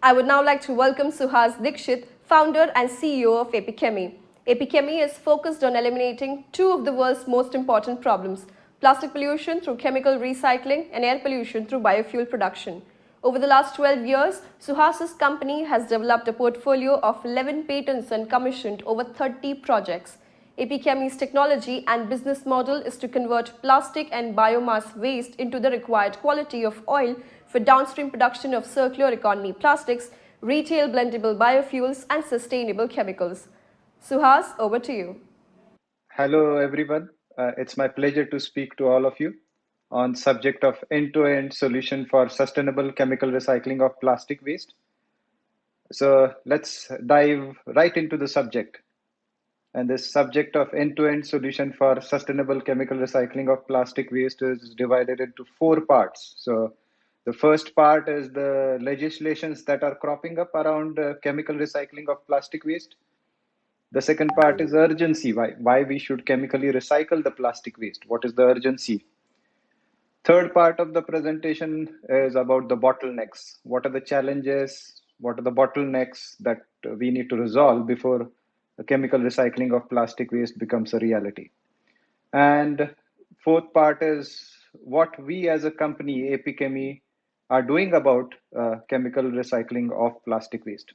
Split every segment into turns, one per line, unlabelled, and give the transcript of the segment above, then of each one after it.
I would now like to welcome Suhas Dixit, founder and CEO of APChemi. APChemi is focused on eliminating two of the world's most important problems: plastic pollution through chemical recycling and air pollution through biofuel production. Over the last 12 years, Suhas's company has developed a portfolio of 11 patents and commissioned over 30 projects. APChemi's technology and business model is to convert plastic and biomass waste into the required quality of oil for downstream production of circular economy plastics, retail blendable biofuels, and sustainable chemicals. Suhas, over to you.
Hello, everyone. It's my pleasure to speak to all of you on subject of end-to-end solution for sustainable chemical recycling of plastic waste. So let's dive right into the subject. And this subject of end-to-end solution for sustainable chemical recycling of plastic waste is divided into four parts. So the first part is the legislations that are cropping up around chemical recycling of plastic waste. The second part is urgency, why we should chemically recycle the plastic waste. What is the urgency? Third part of the presentation is about the bottlenecks. What are the challenges? What are the bottlenecks that we need to resolve before the chemical recycling of plastic waste becomes a reality? And fourth part is what we as a company, APChemi, are doing about chemical recycling of plastic waste.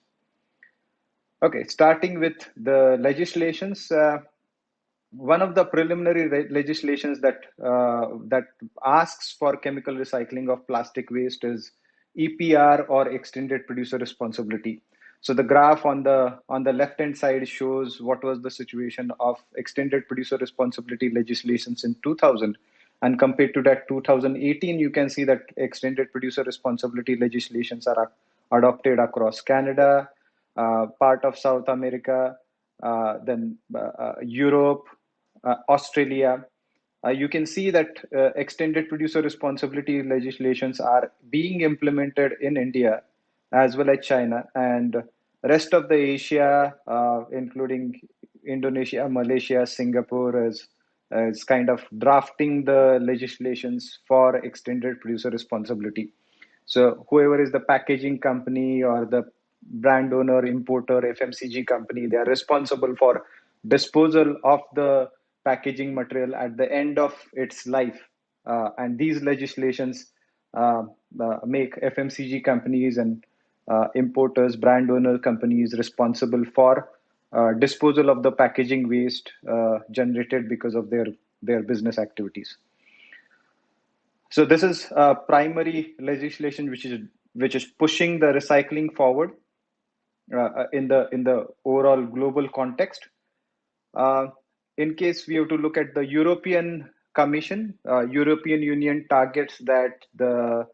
Okay, starting with the legislations. One of the preliminary legislations that asks for chemical recycling of plastic waste is EPR, or extended producer responsibility. So the graph on the left hand side shows what was the situation of extended producer responsibility legislations in 2000, and compared to that 2018, you can see that extended producer responsibility legislations are adopted across Canada, part of South America, then Europe, Australia. You can see that extended producer responsibility legislations are being implemented in India as well as China, and rest of the Asia, including Indonesia, Malaysia, Singapore, is kind of drafting the legislations for extended producer responsibility. So whoever is the packaging company or the brand owner, importer, FMCG company, they are responsible for disposal of the packaging material at the end of its life. And these legislations make FMCG companies and importers, brand owner companies responsible for disposal of the packaging waste generated because of their business activities. So this is primary legislation which is pushing the recycling forward in the overall global context. In case we have to look at the European Commission, European Union targets that the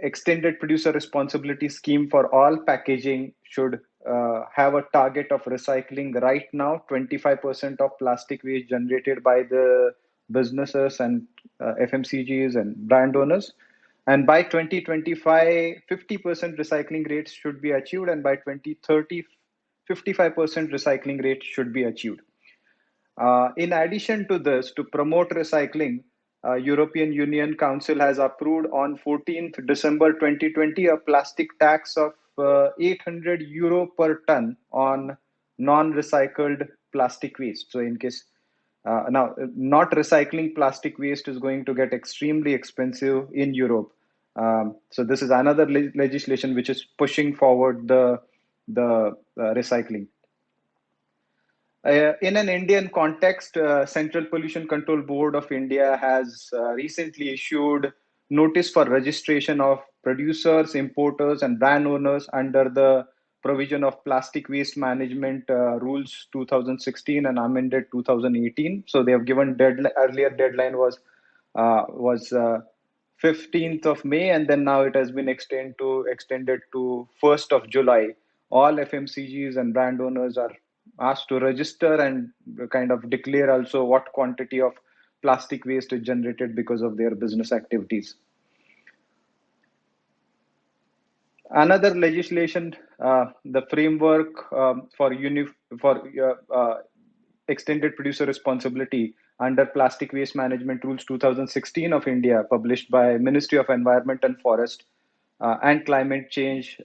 extended producer responsibility scheme for all packaging should have a target of recycling right now 25% of plastic waste generated by the businesses and FMCGs and brand owners. And by 2025, 50% recycling rates should be achieved, and by 2030, 55% recycling rate should be achieved. In addition to this, to promote recycling, European Union Council has approved on 14th December 2020 a plastic tax of €800 per ton on non-recycled plastic waste. So in case now not recycling plastic waste is going to get extremely expensive in Europe. So this is another legislation which is pushing forward the recycling. In an Indian context, Central Pollution Control Board of India has recently issued notice for registration of producers, importers, and brand owners under the provision of Plastic Waste Management Rules 2016 and amended 2018. So they have given earlier deadline was 15th of May, and then now it has been extended to 1st of July. All FMCGs and brand owners are asked to register and kind of declare also what quantity of plastic waste is generated because of their business activities. Another legislation, the framework for extended producer responsibility under Plastic Waste Management Rules 2016 of India, published by Ministry of Environment and Forest, and Climate Change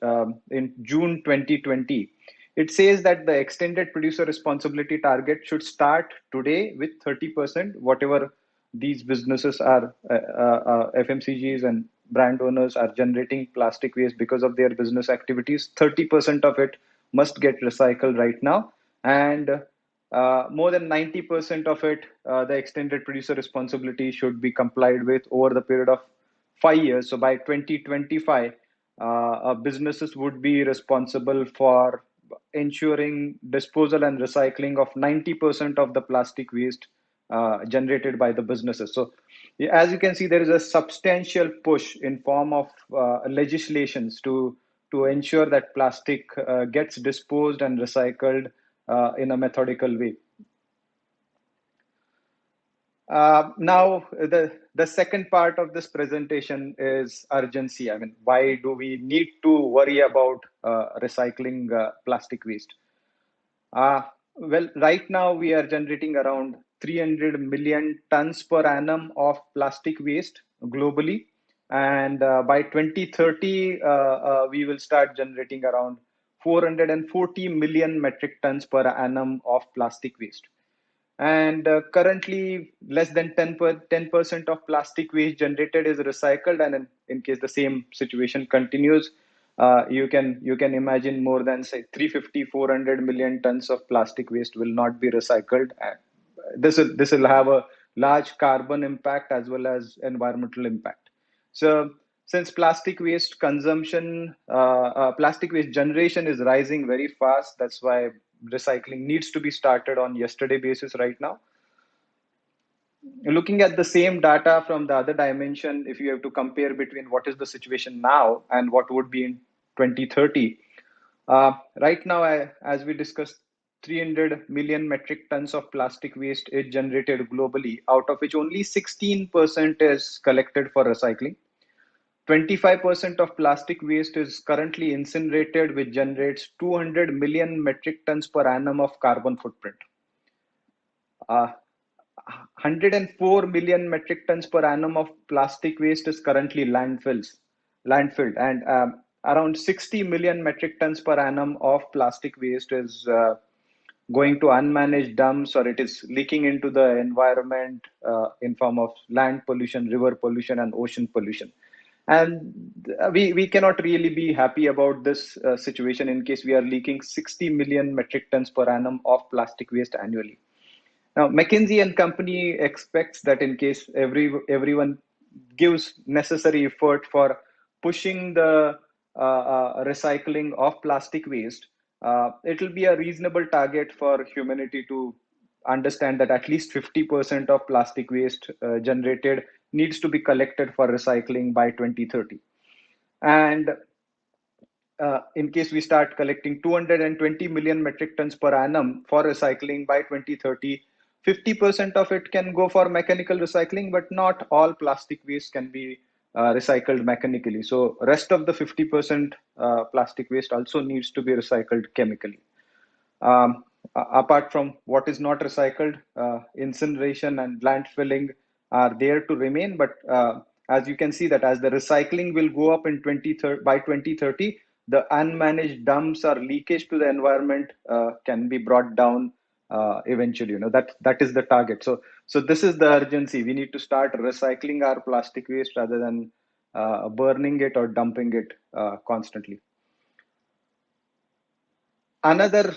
in June 2020. It says that the extended producer responsibility target should start today with 30%, whatever these businesses are, FMCGs and brand owners are generating plastic waste because of their business activities. 30% of it must get recycled right now. And more than 90% of it, the extended producer responsibility should be complied with over the period of 5 years. So by 2025, businesses would be responsible for ensuring disposal and recycling of 90% of the plastic waste generated by the businesses. So as you can see, there is a substantial push in form of legislations to ensure that plastic gets disposed and recycled in a methodical way. Now, the second part of this presentation is urgency. I mean, why do we need to worry about recycling plastic waste? Well, right now we are generating around 300 million tons per annum of plastic waste globally. And by 2030, we will start generating around 440 million metric tons per annum of plastic waste. And currently, less than 10% of plastic waste generated is recycled. And in case the same situation continues, you can imagine more than say 350, 400 million tons of plastic waste will not be recycled. This will have a large carbon impact as well as environmental impact. So since plastic waste generation is rising very fast, that's why recycling needs to be started on yesterday basis right now. Looking at the same data from the other dimension, if you have to compare between what is the situation now and what would be in 2030, right now, as we discussed, 300 million metric tons of plastic waste is generated globally, out of which only 16% is collected for recycling. 25% of plastic waste is currently incinerated, which generates 200 million metric tons per annum of carbon footprint. 104 million metric tons per annum of plastic waste is currently landfilled, and around 60 million metric tons per annum of plastic waste is going to unmanaged dumps, or it is leaking into the environment in form of land pollution, river pollution, and ocean pollution. And we cannot really be happy about this situation in case we are leaking 60 million metric tons per annum of plastic waste annually. Now, McKinsey and Company expects that in case everyone gives necessary effort for pushing the recycling of plastic waste, it will be a reasonable target for humanity to understand that at least 50% of plastic waste generated needs to be collected for recycling by 2030. And in case we start collecting 220 million metric tons per annum for recycling by 2030, 50% of it can go for mechanical recycling, but not all plastic waste can be recycled mechanically. So rest of the 50% plastic waste also needs to be recycled chemically. Apart from what is not recycled, incineration and landfilling are there to remain. But as you can see that as the recycling will go up in by 2030, the unmanaged dumps or leakage to the environment can be brought down eventually. That is the target. So this is the urgency. We need to start recycling our plastic waste rather than burning it or dumping it constantly. Another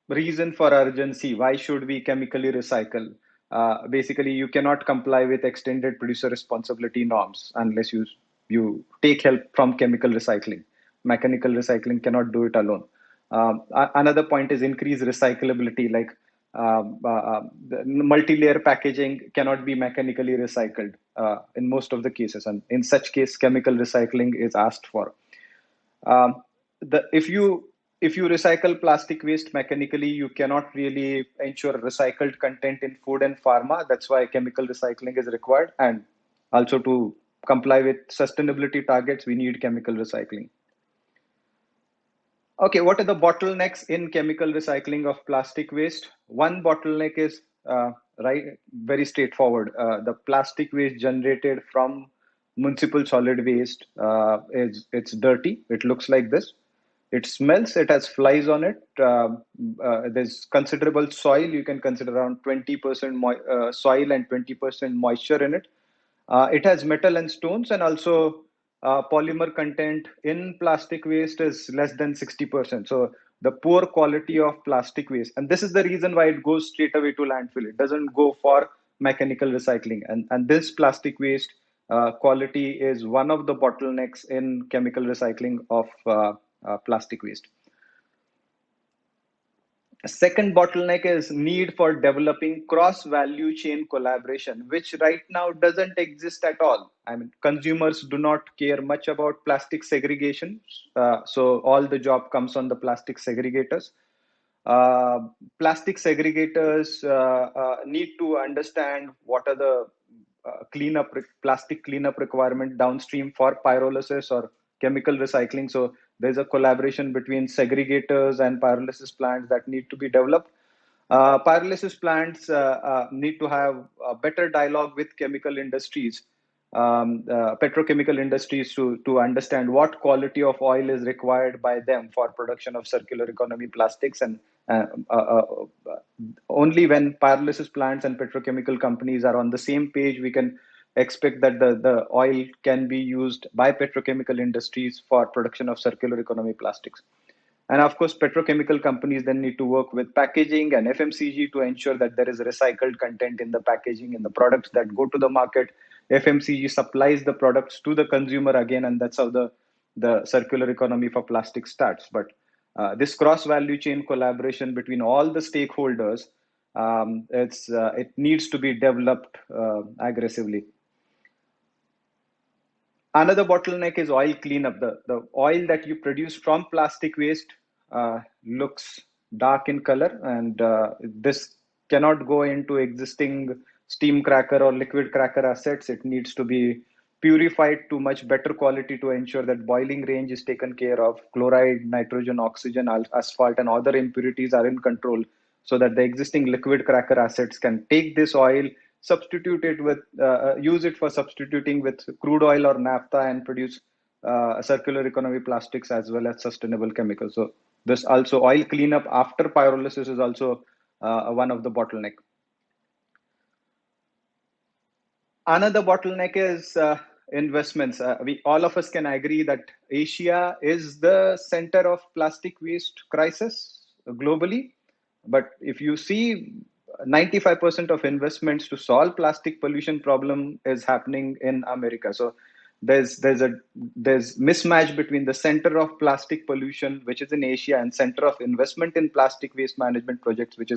reason for urgency, why should we chemically recycle? Basically, you cannot comply with extended producer responsibility norms unless you take help from chemical recycling. Mechanical recycling cannot do it alone. Another point is increased recyclability, like the multi-layer packaging cannot be mechanically recycled in most of the cases, and in such case, chemical recycling is asked for. If you recycle plastic waste mechanically, you cannot really ensure recycled content in food and pharma. That's why chemical recycling is required. And also to comply with sustainability targets, we need chemical recycling. Okay, what are the bottlenecks in chemical recycling of plastic waste? One bottleneck is very straightforward. The plastic waste generated from municipal solid waste it's dirty. It looks like this. It smells. It has flies on it. There's considerable soil. You can consider around 20% soil and 20% moisture in it. It has metal and stones, and also polymer content in plastic waste is less than 60%. So the poor quality of plastic waste, and this is the reason why it goes straight away to landfill. It doesn't go for mechanical recycling, and this plastic waste quality is one of the bottlenecks in chemical recycling of plastic waste. Second bottleneck is need for developing cross value chain collaboration, which right now doesn't exist at all. I mean, consumers do not care much about plastic segregation, so all the job comes on the plastic segregators. Uh, Plastic segregators need to understand what are the plastic cleanup requirement downstream for pyrolysis or chemical recycling. So there's a collaboration between segregators and pyrolysis plants that need to be developed. Pyrolysis plants need to have a better dialogue with chemical industries, petrochemical industries, to understand what quality of oil is required by them for production of circular economy plastics. And uh, uh, uh, only when pyrolysis plants and petrochemical companies are on the same page, we can expect that the oil can be used by petrochemical industries for production of circular economy plastics. And of course, petrochemical companies then need to work with packaging and FMCG to ensure that there is recycled content in the packaging in the products that go to the market. FMCG supplies the products to the consumer again, and that's how the circular economy for plastic starts. But this cross value chain collaboration between all the stakeholders, it needs to be developed aggressively. Another bottleneck is oil cleanup. The oil that you produce from plastic waste looks dark in color, and this cannot go into existing steam cracker or liquid cracker assets. It needs to be purified to much better quality to ensure that boiling range is taken care of. Chloride, nitrogen, oxygen, asphalt, and other impurities are in control, so that the existing liquid cracker assets can take this oil, substitute it with, use it for substituting with crude oil or naphtha, and produce circular economy plastics as well as sustainable chemicals. So this also oil cleanup after pyrolysis is also one of the bottleneck. Another bottleneck is investments. We all of us can agree that Asia is the center of plastic waste crisis globally. But if you see, 95% of investments to solve plastic pollution problem is happening in America. So there's mismatch between the center of plastic pollution, which is in Asia, and center of investment in plastic waste management projects, which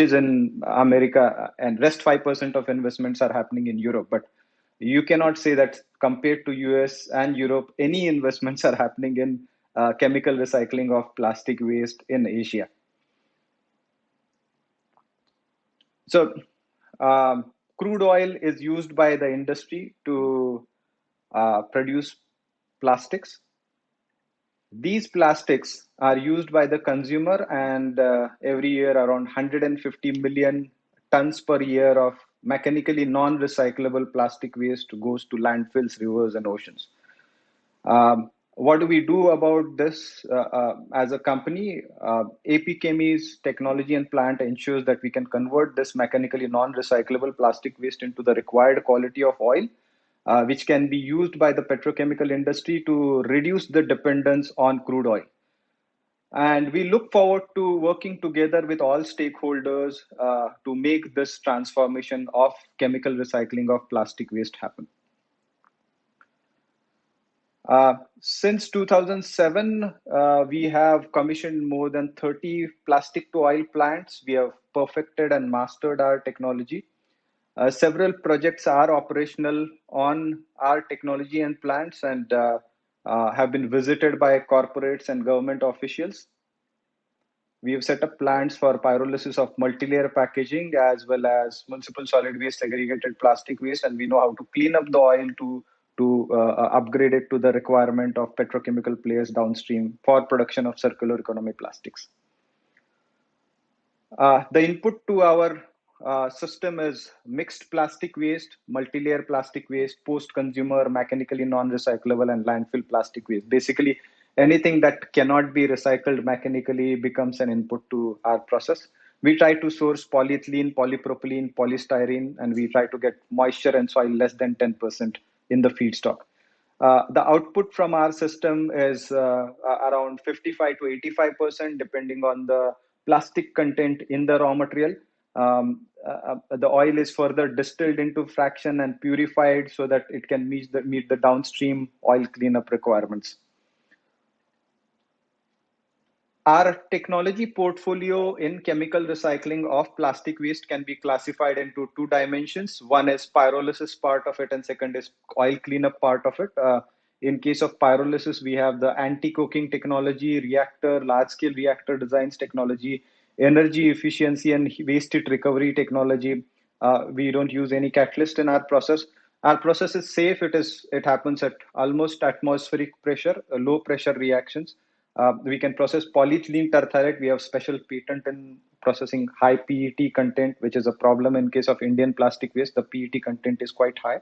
is in America, and rest 5% of investments are happening in Europe. But you cannot say that compared to US and Europe, any investments are happening in chemical recycling of plastic waste in Asia. So crude oil is used by the industry to produce plastics. These plastics are used by the consumer, and every year around 150 million tons per year of mechanically non-recyclable plastic waste goes to landfills, rivers, and oceans. What do we do about this as a company? APChemi's technology and plant ensures that we can convert this mechanically non-recyclable plastic waste into the required quality of oil, which can be used by the petrochemical industry to reduce the dependence on crude oil. And we look forward to working together with all stakeholders to make this transformation of chemical recycling of plastic waste happen. Since 2007, we have commissioned more than 30 plastic to oil plants. We have perfected and mastered our technology. Several projects are operational on our technology and plants, and have been visited by corporates and government officials. We have set up plants for pyrolysis of multi-layer packaging as well as municipal solid waste, segregated plastic waste, and we know how to clean up the oil to upgrade it to the requirement of petrochemical players downstream for production of circular economy plastics. The input to our system is mixed plastic waste, multi-layer plastic waste, post-consumer, mechanically non-recyclable, and landfill plastic waste. Basically, anything that cannot be recycled mechanically becomes an input to our process. We try to source polyethylene, polypropylene, polystyrene, and we try to get moisture and soil less than 10% in the feedstock. The output from our system is around 55 to 85%, depending on the plastic content in the raw material. The oil is further distilled into fraction and purified so that it can meet the downstream oil cleanup requirements. Our technology portfolio in chemical recycling of plastic waste can be classified into two dimensions. One is pyrolysis part of it, and second is oil cleanup part of it. In case of pyrolysis, we have the anti-coking technology, reactor, large-scale reactor designs technology, energy efficiency and waste heat recovery technology. We don't use any catalyst in our process. Our process is safe. It happens at almost atmospheric pressure, low pressure reactions. We can process polyethylene terephthalate. We have special patent in processing high PET content, which is a problem in case of Indian plastic waste. The PET content is quite high.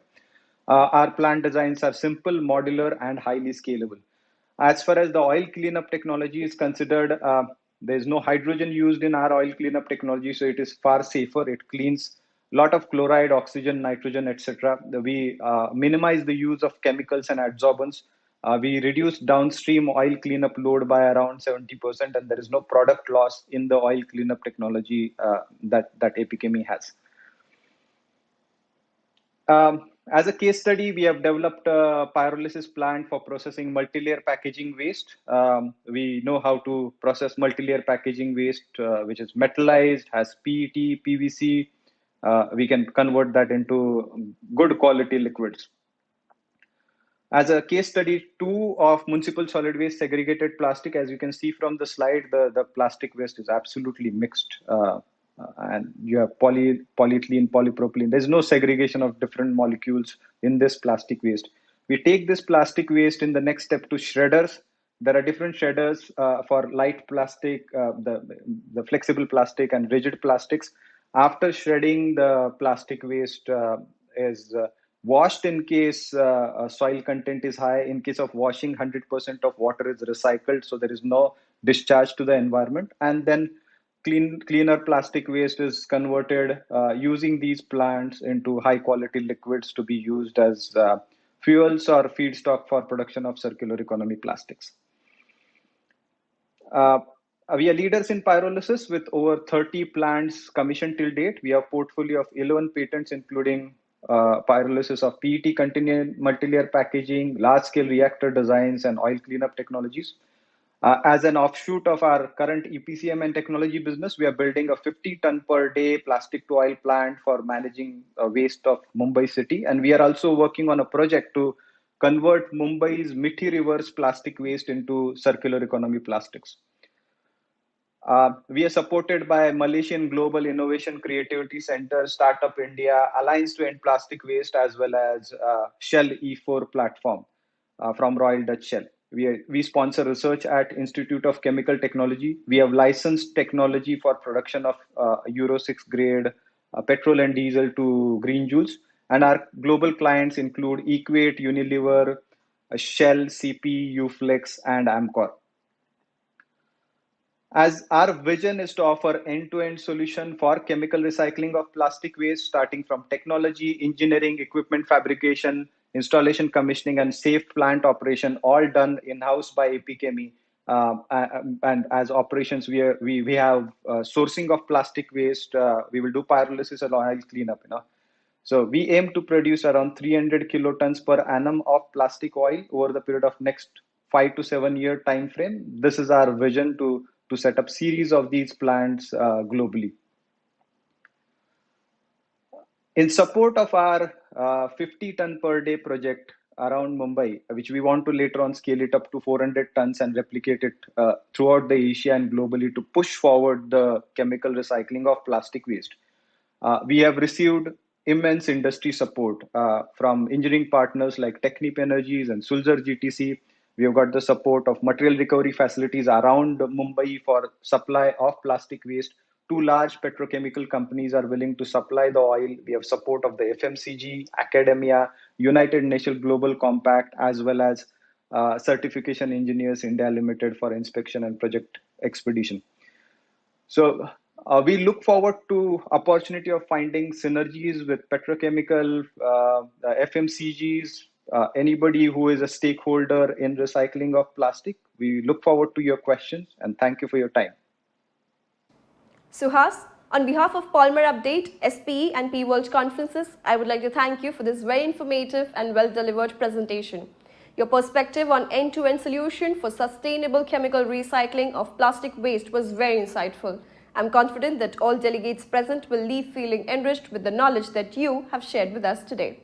Our plant designs are simple, modular, and highly scalable. As far as the oil cleanup technology is considered, there's no hydrogen used in our oil cleanup technology, so it is far safer. It cleans a lot of chloride, oxygen, nitrogen, etc. We minimize the use of chemicals and adsorbents. We reduce downstream oil cleanup load by around 70%, and there is no product loss in the oil cleanup technology that APChemi has. As a case study, we have developed a pyrolysis plant for processing multi-layer packaging waste. We know how to process multi-layer packaging waste, which is metallized, has PET, PVC. We can convert that into good quality liquids. As a case study, two of municipal solid waste segregated plastic. As you can see from the slide, the plastic waste is absolutely mixed. And you have polyethylene, polypropylene. There's no segregation of different molecules in this plastic waste. We take this plastic waste in the next step to shredders. There are different shredders for light plastic, the flexible plastic and rigid plastics. After shredding, the plastic waste is washed in case soil content is high. In case of washing, 100% of water is recycled, so there is no discharge to the environment. And then cleaner plastic waste is converted using these plants into high quality liquids to be used as fuels or feedstock for production of circular economy plastics. We are leaders in pyrolysis with over 30 plants commissioned till date. We have a portfolio of 11 patents, including pyrolysis of PET containing multi-layer packaging, large-scale reactor designs, and oil cleanup technologies. As an offshoot of our current EPCM and technology business, we are building a 50-ton per day plastic to oil plant for managing waste of Mumbai city. And we are also working on a project to convert Mumbai's Mithi River's plastic waste into circular economy plastics. We are supported by Malaysian Global Innovation Creativity Center, Startup India, Alliance to End Plastic Waste, as well as Shell E4 platform from Royal Dutch Shell. We sponsor research at Institute of Chemical Technology. We have licensed technology for production of Euro 6 grade petrol and diesel to green juice. And our global clients include Equate, Unilever, Shell, CP, Uflex, and Amcor. As our vision is to offer end-to-end solution for chemical recycling of plastic waste, starting from technology, engineering, equipment fabrication, installation, commissioning, and safe plant operation, all done in-house by APChemi. And as operations, we have sourcing of plastic waste. We will do pyrolysis and oil cleanup. So we aim to produce around 300 kilotons per annum of plastic oil over the period of next 5 to 7 year time frame. This is our vision to set up series of these plants globally. In support of our 50-ton per day project around Mumbai, which we want to later on scale it up to 400 tons and replicate it throughout the Asia and globally to push forward the chemical recycling of plastic waste. We have received immense industry support from engineering partners like Technip Energies and Sulzer GTC. We have got the support of material recovery facilities around Mumbai for supply of plastic waste. two large petrochemical companies are willing to supply the oil. We have support of the FMCG, academia, United Nations Global Compact, as well as certification engineers India Limited for inspection and project expedition. So we look forward to opportunity of finding synergies with petrochemical, FMCGs, anybody who is a stakeholder in recycling of plastic. We look forward to your questions and thank you for your time.
Suhas, on behalf of Polymer Update, SPE and P-World conferences, I would like to thank you for this very informative and well-delivered presentation. Your perspective on end-to-end solution for sustainable chemical recycling of plastic waste was very insightful. I'm confident that all delegates present will leave feeling enriched with the knowledge that you have shared with us today.